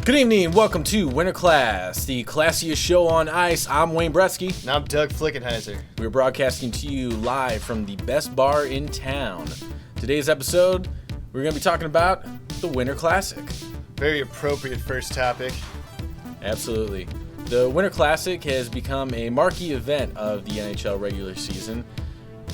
Good evening, welcome to Winter Class, the classiest show on ice. I'm Wayne Bretsky. And I'm Doug Flickenheiser. We're broadcasting to you live from the best bar in town. Today's episode, we're going to be talking about the Winter Classic. Very appropriate first topic. Absolutely. The Winter Classic has become a marquee event of the NHL regular season.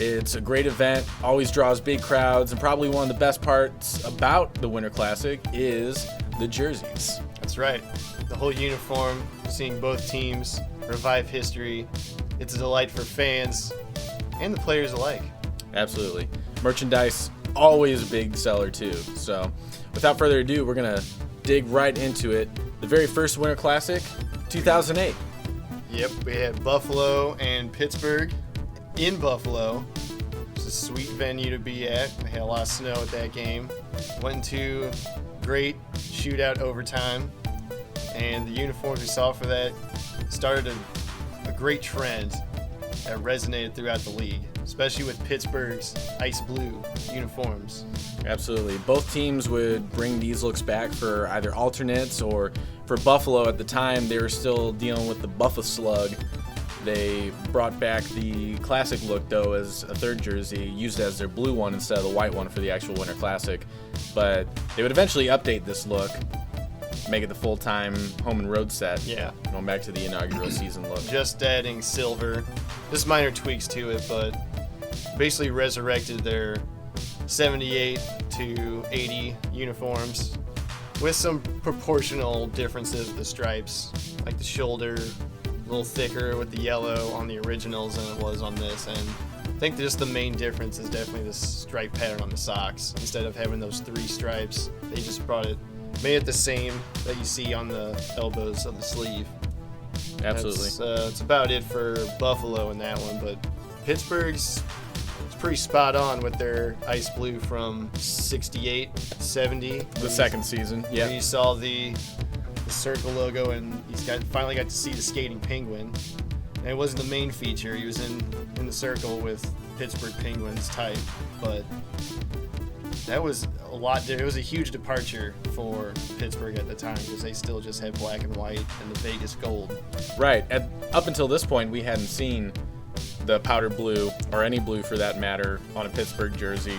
It's a great event, always draws big crowds, and probably one of the best parts about the Winter Classic is the jerseys. That's right. The whole uniform, seeing both teams revive history. It's a delight for fans and the players alike. Absolutely. Merchandise, always a big seller too. So without further ado, we're going to dig right into it. The very first Winter Classic, 2008. Yep, we had Buffalo and Pittsburgh in Buffalo. It's a sweet venue to be at. We had a lot of snow at that game. Went into great shootout overtime, and the uniforms we saw for that started a great trend that resonated throughout the league, especially with Pittsburgh's ice blue uniforms. Absolutely. Both teams would bring these looks back for either alternates, or for Buffalo at the time, they were still dealing with the Buffa Slug. They brought back the classic look, though, as a third jersey, used as their blue one instead of the white one for the actual Winter Classic. But they would eventually update this look, make it the full-time home and road set. Yeah. Going back to the inaugural season look. Just adding silver. Just minor tweaks to it, but basically resurrected their 78 to 80 uniforms with some proportional differences with the stripes, like the shoulder a little thicker with the yellow on the originals than it was on this, and I think just the main difference is definitely the stripe pattern on the socks. Instead of having those three stripes, they just made it the same that you see on the elbows of the sleeve. Absolutely. That's about it for Buffalo in that one, but Pittsburgh's it's pretty spot on with their ice blue from 68, 70. The second season, yeah. You saw the circle logo, and finally got to see the skating penguin. And it wasn't the main feature. He was in the circle with Pittsburgh Penguins type, but that was a lot. It was a huge departure for Pittsburgh at the time because they still just had black and white and the Vegas gold. Right. Up until this point, we hadn't seen the powder blue, or any blue for that matter, on a Pittsburgh jersey,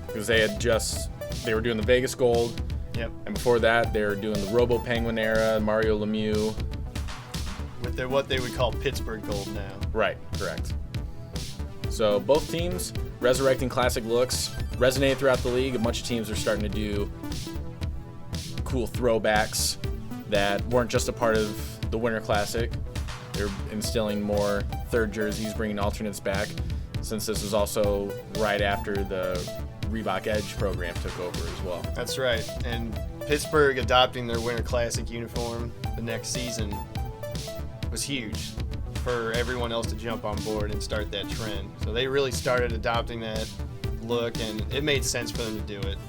because they were doing the Vegas gold. Yep. And before that, they were doing the Robo Penguin era, Mario Lemieux. With what they would call Pittsburgh gold now. Right, correct. So both teams resurrecting classic looks, resonated throughout the league. A bunch of teams are starting to do cool throwbacks that weren't just a part of the Winter Classic. They're instilling more third jerseys, bringing alternates back, since this is also right after the Reebok Edge program took over as well. That's right. And Pittsburgh adopting their Winter Classic uniform the next season was huge for everyone else to jump on board and start that trend. So they really started adopting that look, and it made sense for them to do it.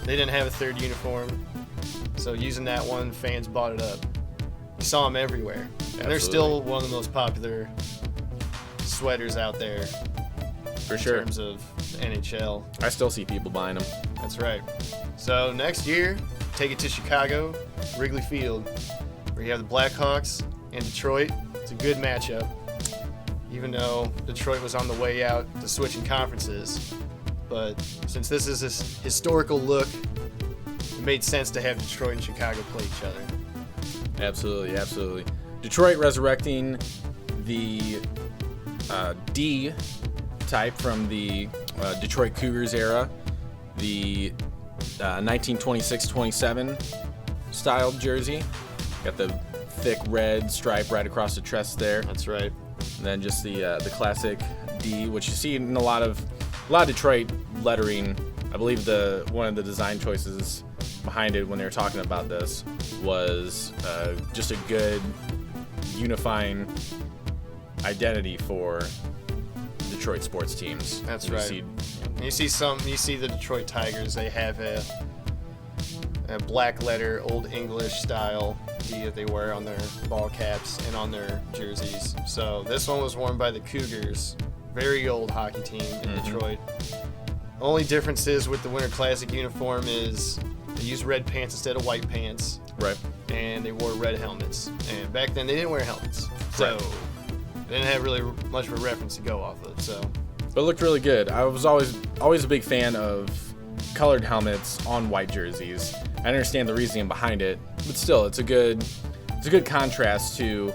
They didn't have a third uniform, so using that one, fans bought it up. You saw them everywhere. Absolutely. And they're still one of the most popular sweaters out there. For sure. In terms of the NHL. I still see people buying them. That's right. So next year, take it to Chicago, Wrigley Field, where you have the Blackhawks and Detroit. It's a good matchup, even though Detroit was on the way out to switching conferences. But since this is a historical look, it made sense to have Detroit and Chicago play each other. Absolutely, absolutely. Detroit resurrecting the D type from the Detroit Cougars era, the 1926-27 styled jersey. Got the thick red stripe right across the chest there. That's right. And then just the classic D, which you see in a lot of Detroit lettering. I believe one of the design choices behind it when they were talking about this was just a good unifying identity for Detroit sports teams. That's right. You see the Detroit Tigers. They have a black letter, Old English style D that they wear on their ball caps and on their jerseys. So this one was worn by the Cougars, very old hockey team in Detroit. Only differences with the Winter Classic uniform is They used red pants instead of white pants, Right. and they wore red helmets. And back then, they didn't wear helmets, so Right. they didn't have really much of a reference to go off of. So, But it looked really good. I was always a big fan of colored helmets on white jerseys. I understand the reasoning behind it, but still, it's a good contrast to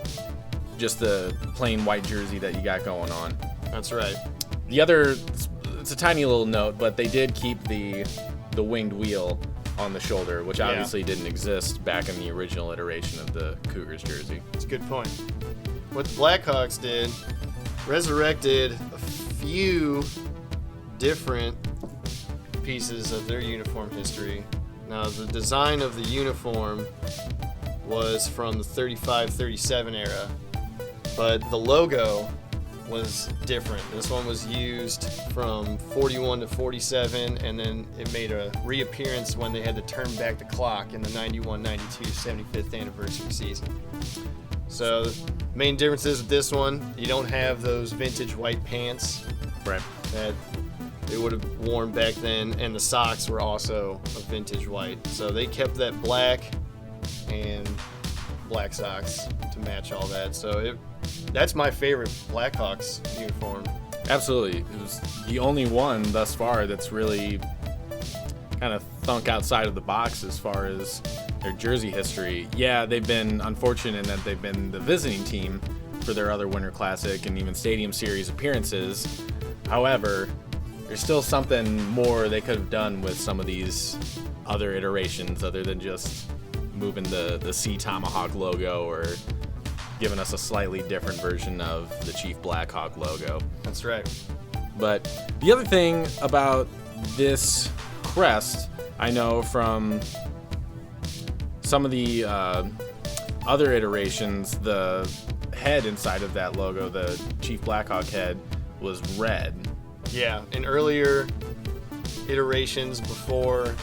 just the plain white jersey that you got going on. that's right. The other, it's a tiny little note, but they did keep the winged wheel on the shoulder, which obviously didn't exist back in the original iteration of the Cougars jersey. That's a good point. What the Blackhawks did, resurrected a few different pieces of their uniform history. Now, the design of the uniform was from the 35-37 era, but the logo was different. This one was used from 41 to 47, and then it made a reappearance when they had to turn back the clock in the 91-92 75th anniversary season. So, main differences with this one, you don't have those vintage white pants Right. that they would have worn back then, and the socks were also a vintage white. So they kept that black and black socks to match all that. So that's my favorite Blackhawks uniform. Absolutely. It was the only one thus far that's really kind of thunk outside of the box as far as their jersey history. Yeah, they've been unfortunate in that they've been the visiting team for their other Winter Classic and even Stadium Series appearances. However, there's still something more they could have done with some of these other iterations other than just moving the Sea Tomahawk logo or giving us a slightly different version of the Chief Blackhawk logo. That's right. But the other thing about this crest, I know from some of the other iterations, the head inside of that logo, the Chief Blackhawk head, was red. Yeah, in earlier iterations before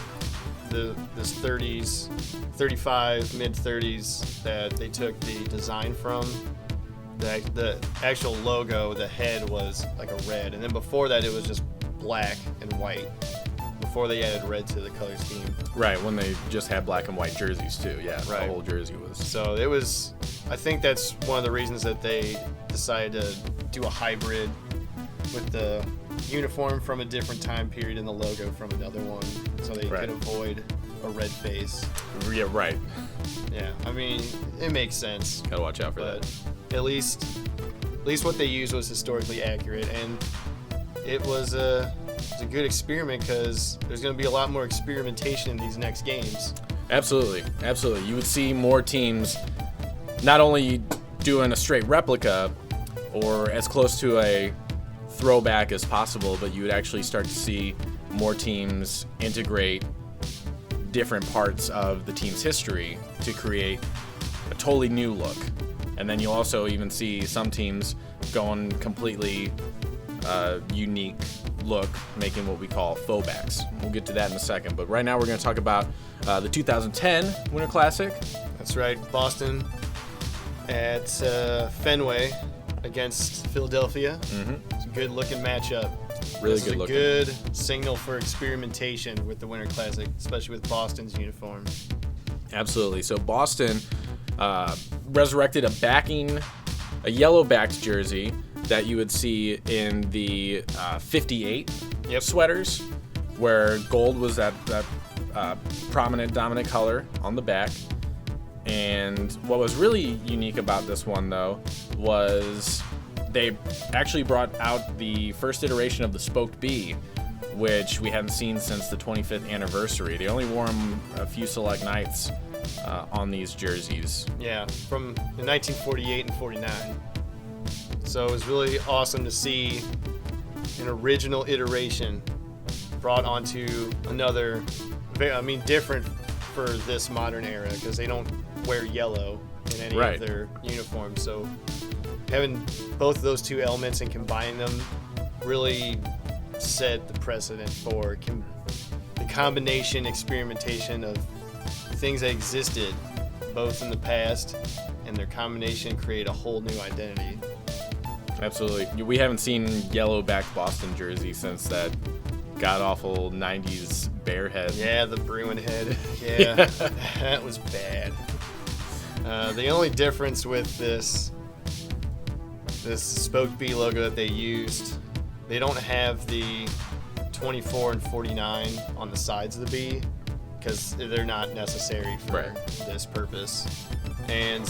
this 30s, 35, mid 30s, that they took the design from, the actual logo, the head was like a red, and then before that it was just black and white. Before they added red to the color scheme. Right, when they just had black and white jerseys too. Yeah, Right. The whole jersey was. So it was, I think that's one of the reasons that they decided to do a hybrid with the uniform from a different time period and the logo from another one, so they Right. could avoid a red face. Yeah, right. Yeah, I mean, it makes sense, Gotta watch out for but that. at least what they used was historically accurate, and it was a good experiment because there's going to be a lot more experimentation in these next games. Absolutely, absolutely. You would see more teams not only doing a straight replica or as close to a throwback as possible, but you would actually start to see more teams integrate different parts of the team's history to create a totally new look. And then you'll also even see some teams going completely unique look, making what we call faux backs. We'll get to that in a second, but right now we're going to talk about the 2010 Winter Classic. That's right, Boston at Fenway against Philadelphia. It's a good looking matchup. Really This good is a looking. good signal for experimentation with the Winter Classic, especially with Boston's uniform. Absolutely. So Boston resurrected a yellow backed jersey that you would see in the 58 Yep. sweaters, where gold was that prominent dominant color on the back. And what was really unique about this one, though, was they actually brought out the first iteration of the Spoked B, which we hadn't seen since the 25th anniversary. They only wore them a few select nights on these jerseys. Yeah, from the 1948 and 49. So it was really awesome to see an original iteration brought onto another, different for this modern era, because they don't wear yellow in any Right. of their uniforms. So having both of those two elements and combining them really set the precedent for the combination experimentation of things that existed both in the past, and their combination create a whole new identity. Absolutely. We haven't seen yellow backed Boston jersey since that god-awful 90s bear head. Yeah, the Bruin head. Yeah, that was bad. The only difference with this Spoke B logo that they used, they don't have the 24 and 49 on the sides of the B because they're not necessary for this purpose. And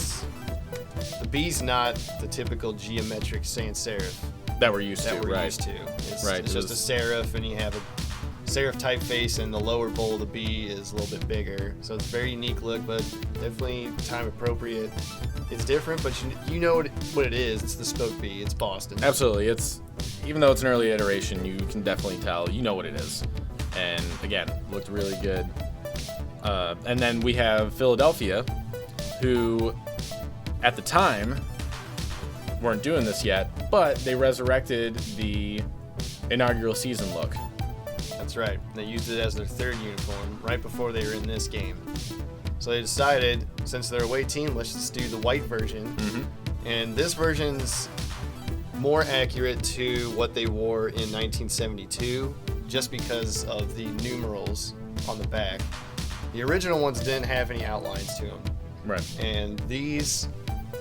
the B's not the typical geometric sans serif that we're used to. It's just a serif, and you have a serif typeface, and the lower bowl of the B is a little bit bigger. So it's a very unique look, but definitely time appropriate. It's different, but you know what it is. It's the Spoke B. It's Boston. Absolutely. It's, even though it's an early iteration, you can definitely tell. You know what it is. And again, looked really good. And then we have Philadelphia, who at the time weren't doing this yet, but they resurrected the inaugural season look. That's right. They used it as their third uniform right before they were in this game. So they decided, since they're a away team, let's just do the white version. Mm-hmm. And this version's more accurate to what they wore in 1972, just because of the numerals on the back. The original ones didn't have any outlines to them. Right. And these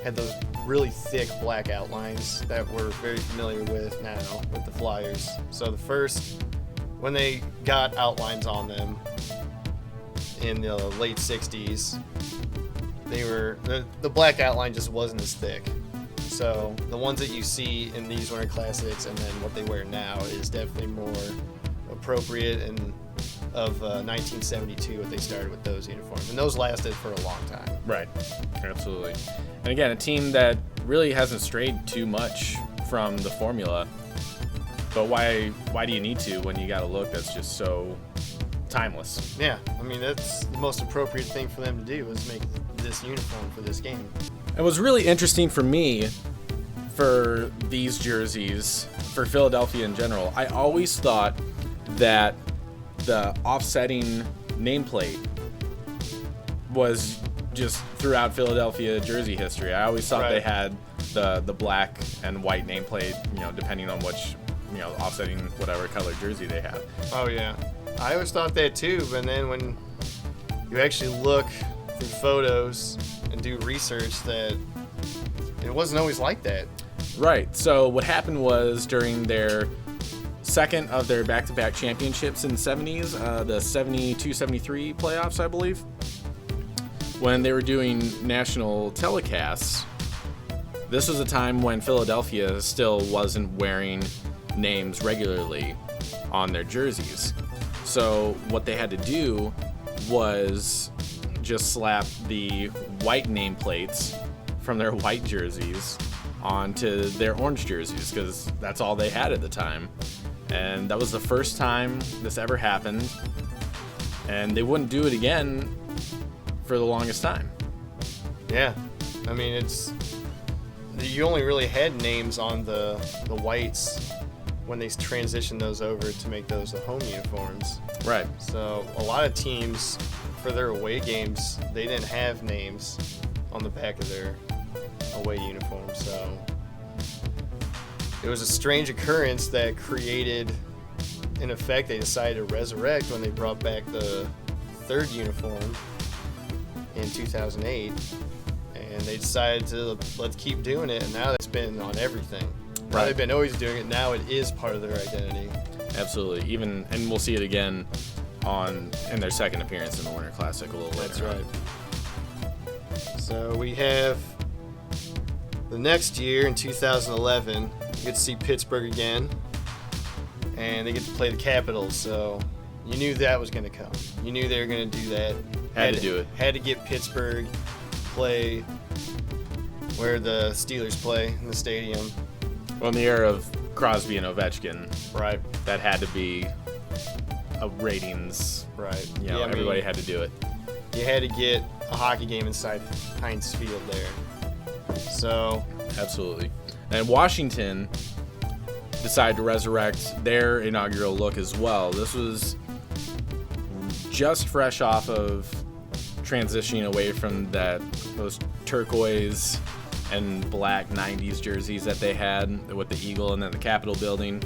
had those really thick black outlines that we're very familiar with now with the Flyers. So the first, when they got outlines on them in the late 60s, they were the black outline just wasn't as thick. So the ones that you see in these Winter Classics and then what they wear now is definitely more appropriate and of 1972 what they started with those uniforms, and those lasted for a long time. Right, absolutely. And again, a team that really hasn't strayed too much from the formula. But why do you need to when you got a look that's just so timeless? Yeah, I mean, that's the most appropriate thing for them to do is make this uniform for this game. It was really interesting for me for these jerseys, for Philadelphia in general. I always thought that the offsetting nameplate was just throughout Philadelphia jersey history. I always thought they had the black and white nameplate, depending on which, offsetting whatever color jersey they have. Oh yeah, I always thought that too, but then when you actually look through photos and do research, that it wasn't always like that. Right. So what happened was during their second of their back-to-back championships in the 70s, the 72-73 playoffs, I believe, when they were doing national telecasts, this was a time when Philadelphia still wasn't wearing names regularly on their jerseys. So what they had to do was just slap the white nameplates from their white jerseys onto their orange jerseys, because that's all they had at the time. And that was the first time this ever happened, and they wouldn't do it again for the longest time. Yeah, I mean, you only really had names on the whites when they transitioned those over to make those the home uniforms. Right. So a lot of teams, for their away games, they didn't have names on the back of their away uniforms. So it was a strange occurrence that created, in effect, they decided to resurrect when they brought back the third uniform in 2008. And they decided to let's keep doing it, and now it's been on everything. Now they've been always doing it. Now it is part of their identity. Absolutely. And we'll see it again in their second appearance in the Winter Classic a little later. That's right. So we have the next year in 2011, you get to see Pittsburgh again, and they get to play the Capitals. So you knew that was going to come. You knew they were going to do that. Had to do it. Had to get Pittsburgh play where the Steelers play in the stadium. Well, in the era of Crosby and Ovechkin, right? That had to be a ratings. Right. Everybody had to do it. You had to get a hockey game inside Heinz Field there. So. Absolutely. And Washington decided to resurrect their inaugural look as well. This was just fresh off of transitioning away from those turquoise and black 90s jerseys that they had with the eagle and then the Capitol building.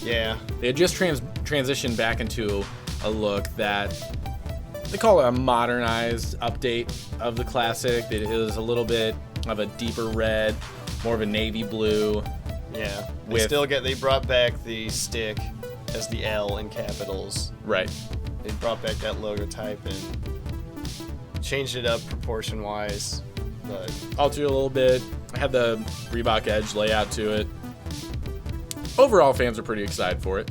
Yeah. They had just transitioned back into a look that they call it a modernized update of the classic. It is a little bit of a deeper red, more of a navy blue. Yeah. They brought back the stick as the L in capitals. Right. They brought back that logo type and changed it up proportion-wise. But Altered it a little bit. I had the Reebok Edge layout to it. Overall, fans are pretty excited for it.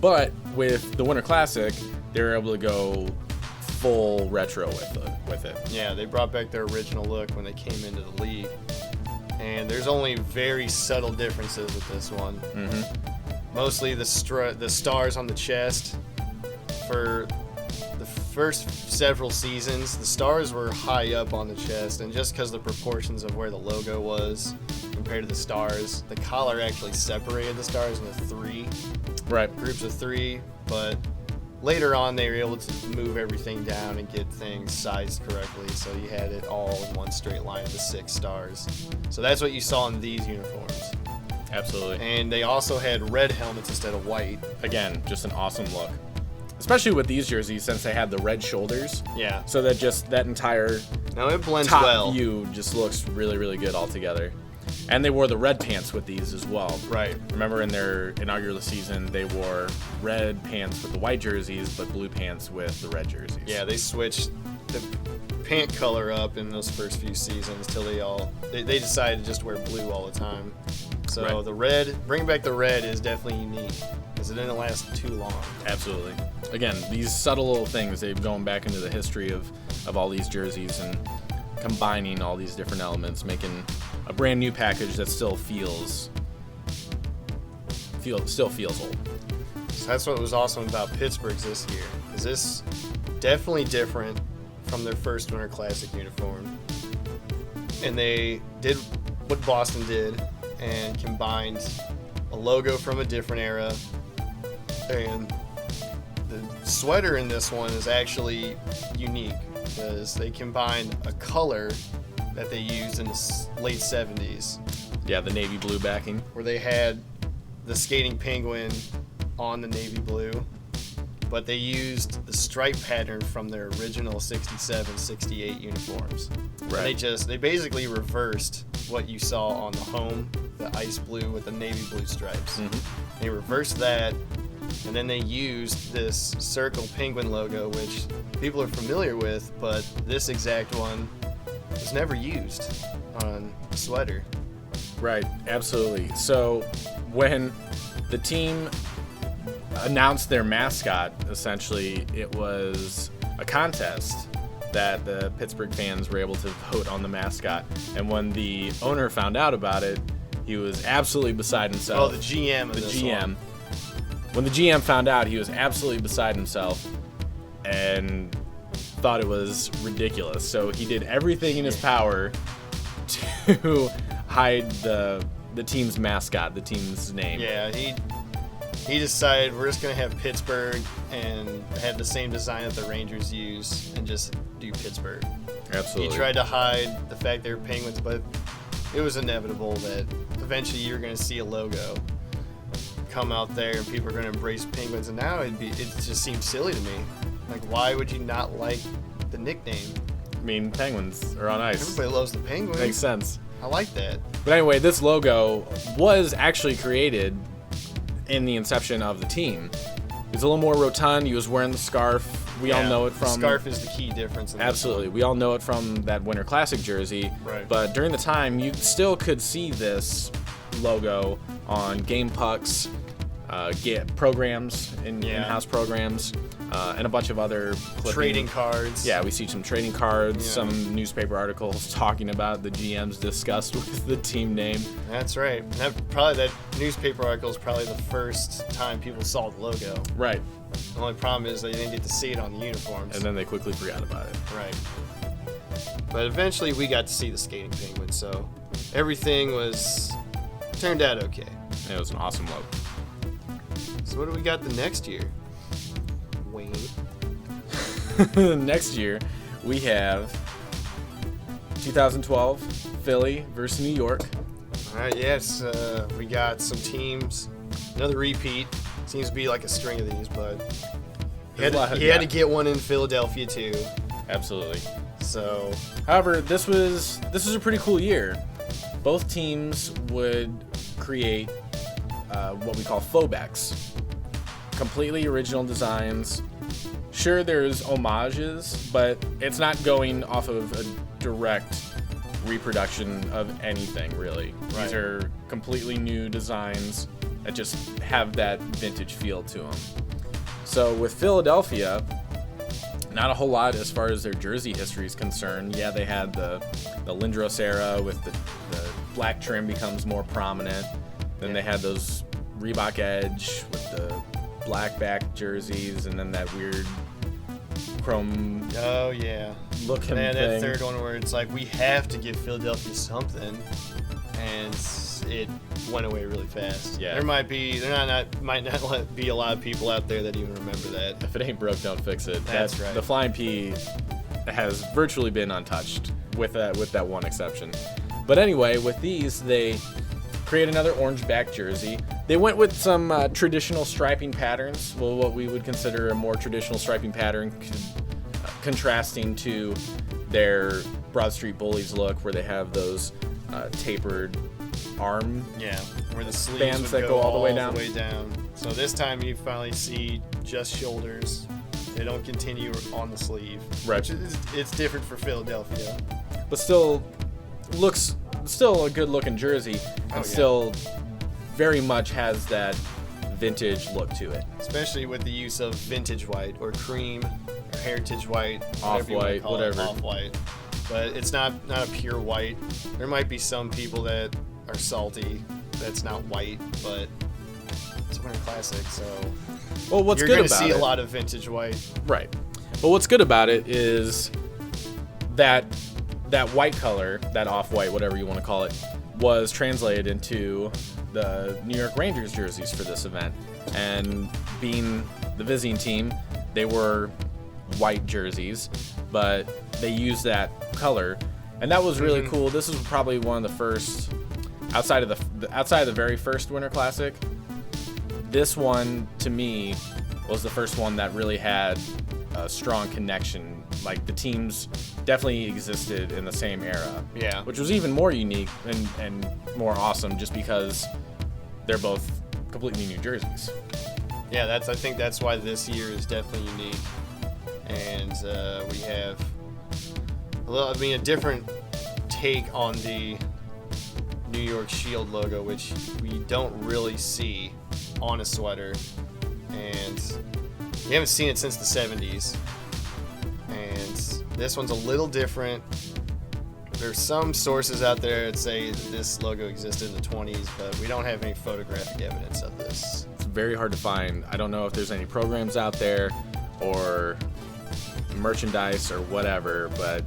But with the Winter Classic, they were able to go full retro with it. yeah, they brought back their original look when they came into the league. And there's only very subtle differences with this one. Mm-hmm. Mostly the stars on the chest. For the first several seasons, the stars were high up on the chest, and just because the proportions of where the logo was compared to the stars, the collar actually separated the stars into three groups of three. But later on, they were able to move everything down and get things sized correctly, so you had it all in one straight line of the 6 stars. So that's what you saw in these uniforms. Absolutely. And they also had red helmets instead of white. Again, just an awesome look. Especially with these jerseys, since they had the red shoulders. Yeah. So that just that entire Now it blends top well. view just looks really, really good all together. And they wore the red pants with these as well. Right. Remember in their inaugural season, they wore red pants with the white jerseys, but blue pants with the red jerseys. Yeah, they switched the pant color up in those first few seasons till they decided to just wear blue all the time. So Right. the red, bringing back the red is definitely unique because it didn't last too long. Absolutely. Again, these subtle little things, they've gone back into the history of all these jerseys and combining all these different elements, making a brand new package that still feels old. So that's what was awesome about Pittsburgh's this year, is this definitely different from their first Winter Classic uniform. And they did what Boston did and combined a logo from a different era. And the sweater in this one is actually unique because they combined a color that they used in the late 70s, Yeah, the navy blue backing. where they had the skating penguin on the navy blue, but they used the stripe pattern from their original 67, 68 uniforms. Right. And they basically reversed what you saw on the home, the ice blue with the navy blue stripes. Mm-hmm. They reversed that, and then they used this circle penguin logo, which people are familiar with, but this exact one was never used on the sweater. Right, absolutely. So when the team announced their mascot, essentially, it was a contest that the Pittsburgh fans were able to vote on the mascot. And when the owner found out about it, he was absolutely beside himself. Oh, the GM of The this GM. one. When the GM found out, he was absolutely beside himself and thought it was ridiculous. So he did everything in his power to hide the team's mascot, the team's name. Yeah, he decided we're just gonna have Pittsburgh and have the same design that the Rangers use and just do Pittsburgh. Absolutely. He tried to hide the fact they were Penguins, but it was inevitable that eventually you're gonna see a logo come out there and people are gonna embrace Penguins. And now it just seems silly to me. Like, why would you not like the nickname? I mean, Penguins are on ice. Everybody loves the Penguins. Makes sense. I like that. But anyway, this logo was actually created in the inception of the team. It's a little more rotund. He was wearing the scarf. We all know it from... The scarf is the key difference. In Absolutely. We all know it from that Winter Classic jersey. Right. But during the time, you still could see this logo on game pucks, programs, in-house programs, and a bunch of other trading cards. Yeah, we see some trading cards, Yeah. some newspaper articles talking about the GM's disgust with the team name. That's right. That newspaper article is probably the first time people saw the logo. Right. The only problem is they didn't get to see it on the uniforms. And then they quickly forgot about it. Right. But eventually we got to see the skating penguin, so everything turned out okay. And it was an awesome logo. So what do we got the next year? Wayne. Next year, we have 2012 Philly versus New York. All right, yes, we got some teams Another repeat. Seems to be like a string of these, but he There's had to get one in Philadelphia too. Absolutely. So, However, this was a pretty cool year. Both teams would create what we call faux-backs. Completely original designs. Sure, there's homages, but it's not going off of a direct reproduction of anything, really. Right. These are completely new designs that just have that vintage feel to them. So with Philadelphia, not a whole lot as far as their jersey history is concerned. Yeah, they had the Lindros era with the black trim becomes more prominent. Then they had those Reebok Edge with the black back jerseys, and then that weird chrome oh yeah, looking man, thing. that third one where it's like we have to give Philadelphia something, and it went away really fast. Yeah. There might not be a lot of people out there that even remember that. If it ain't broke, don't fix it. That's right. The Flying P has virtually been untouched with that one exception. But anyway, with these, they create another orange back jersey. They went with some traditional striping patterns, well, what we would consider a more traditional striping pattern, contrasting to their Broad Street Bullies look, where they have those tapered arm. Yeah, where the sleeves bands would that go all the way down. So this time you finally see just shoulders. They don't continue on the sleeve. Right. Which it's different for Philadelphia. But still a good looking jersey, and still very much has that vintage look to it. Especially with the use of vintage white or cream or heritage white, Off-white, whatever. Off-white. But it's not a pure white. There might be some people that are salty that's not white, but it's a Winter Classic, so Well, what's you're good going about to see it, a lot of vintage white. right? But what's good about it is that white color, that off-white, whatever you want to call it, was translated into the New York Rangers jerseys for this event. And being the visiting team, they were white jerseys, but they used that color, and that was really cool. This was probably one of the first, outside of the very first Winter Classic. This one, to me, was the first one that really had a strong connection. Like, the teams definitely existed in the same era. Yeah. Which was even more unique and more awesome, just because they're both completely new jerseys. Yeah, I think that's why this year is definitely unique. And we have a different take on the New York Shield logo, which we don't really see on a sweater. And we haven't seen it since the 70s. And this one's a little different. There's some sources out there that say this logo existed in the 20s, but we don't have any photographic evidence of this. It's very hard to find. I don't know if there's any programs out there or merchandise or whatever, but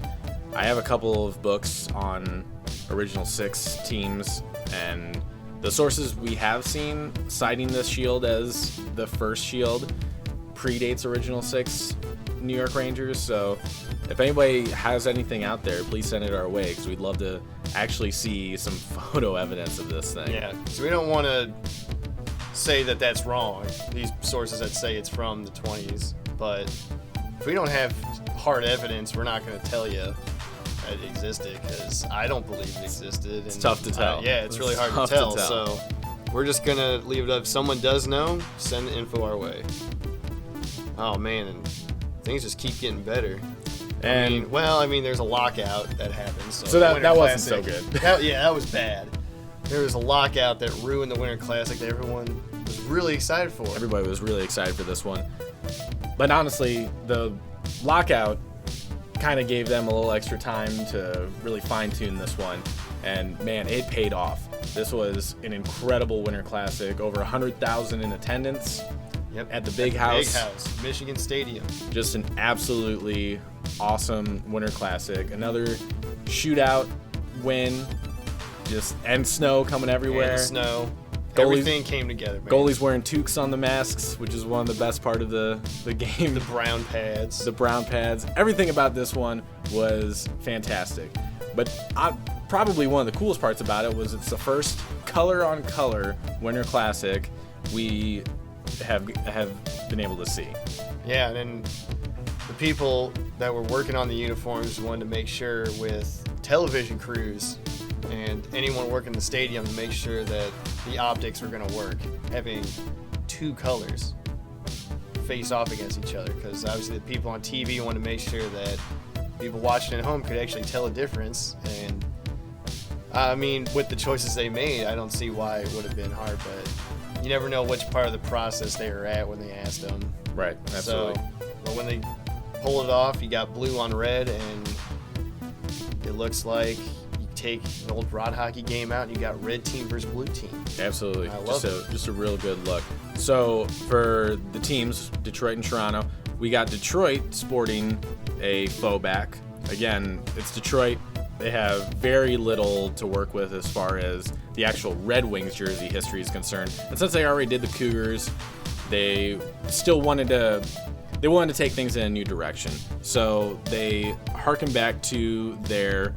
I have a couple of books on Original Six teams, and the sources we have seen citing this shield as the first shield predates Original Six New York Rangers. So if anybody has anything out there, please send it our way, because we'd love to actually see some photo evidence of this thing. Yeah, so we don't want to say that that's wrong, these sources that say it's from the 20s, but if we don't have hard evidence, we're not going to tell you that it existed, because I don't believe it existed. It's tough to tell. Yeah, it's really hard to tell. So we're just going to leave it up. If someone does know, send the info our way. Oh, man, and things just keep getting better. And I mean, there's a lockout that happened. So that Winter wasn't so Classic- good. that was bad. There was a lockout that ruined the Winter Classic that everyone was really excited for. everybody was really excited for this one. But honestly, the lockout kind of gave them a little extra time to really fine-tune this one. And man, it paid off. This was an incredible Winter Classic. Over 100,000 in attendance. Yep. At the Big House. Big House, Michigan Stadium. Just an absolutely awesome Winter Classic. Another shootout win. And snow coming everywhere. And snow. Goalies- Everything came together, man. Goalies wearing toques on the masks, which is one of the best part of the game. The brown pads. The brown pads. Everything about this one was fantastic. But probably one of the coolest parts about it was it's the first color-on-color Winter Classic we have been able to see. Yeah, and then the people that were working on the uniforms wanted to make sure with television crews and anyone working the stadium to make sure that the optics were going to work, having two colors face off against each other, because obviously the people on TV want to make sure that people watching at home could actually tell a difference. And I mean, with the choices they made, I don't see why it would have been hard, but you never know which part of the process they were at when they asked them. Right, absolutely. So, but when they pull it off, you got blue on red, and it looks like you take an old rod hockey game out and you got red team versus blue team. Absolutely. I love Just a real good look. So for the teams, Detroit and Toronto, we got Detroit sporting a faux back. Again, it's Detroit. They have very little to work with as far as the actual Red Wings jersey history is concerned. And since they already did the Cougars, they still wanted to take things in a new direction. So they harken back to their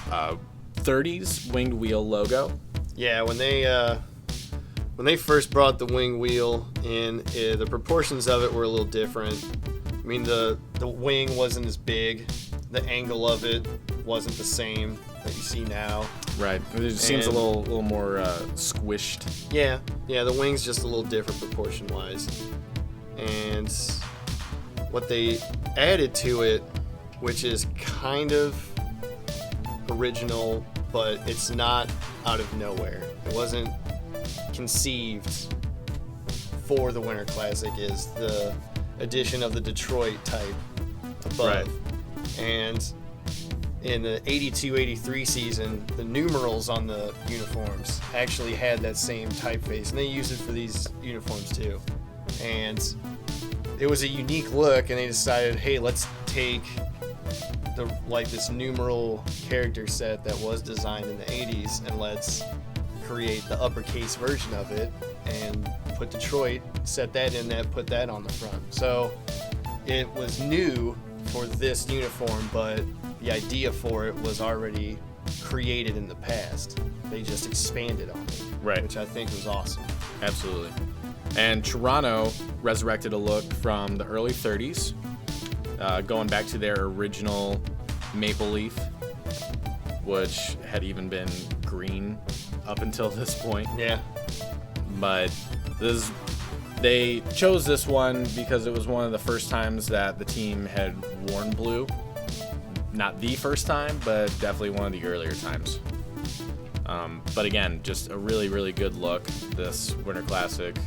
30s winged wheel logo. Yeah, when they first brought the wing wheel in, the proportions of it were a little different. I mean, the wing wasn't as big, the angle of it wasn't the same that you see now. Right. It just seems a little more squished. Yeah, the wing's just a little different proportion-wise. And what they added to it, which is kind of original, but it's not out of nowhere. It wasn't conceived for the Winter Classic, is the addition of the Detroit type above. Right. And in the 82-83 season, the numerals on the uniforms actually had that same typeface, and they used it for these uniforms too. And it was a unique look, and they decided, hey, let's take this numeral character set that was designed in the 80s, and let's create the uppercase version of it and put Detroit, set that in that, put that on the front. So it was new for this uniform, but the idea for it was already created in the past. They just expanded on it, Right. which I think was awesome. Absolutely. And Toronto resurrected a look from the early 30s, going back to their original maple leaf, which had even been green up until this point. Yeah. But they chose this one because it was one of the first times that the team had worn blue. Not the first time, but definitely one of the earlier times. But again, just a really, really good look. This Winter Classic,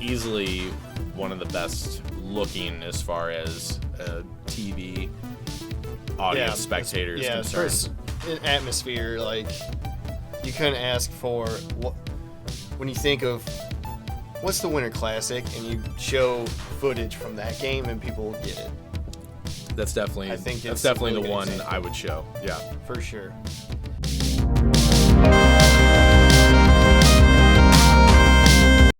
easily one of the best looking as far as TV audience spectators concerned. First, in atmosphere, like, you couldn't ask for when you think of what's the Winter Classic and you show footage from that game and people get it. That's definitely I think that's it's a definitely really the good one example. I would show. Yeah. For sure.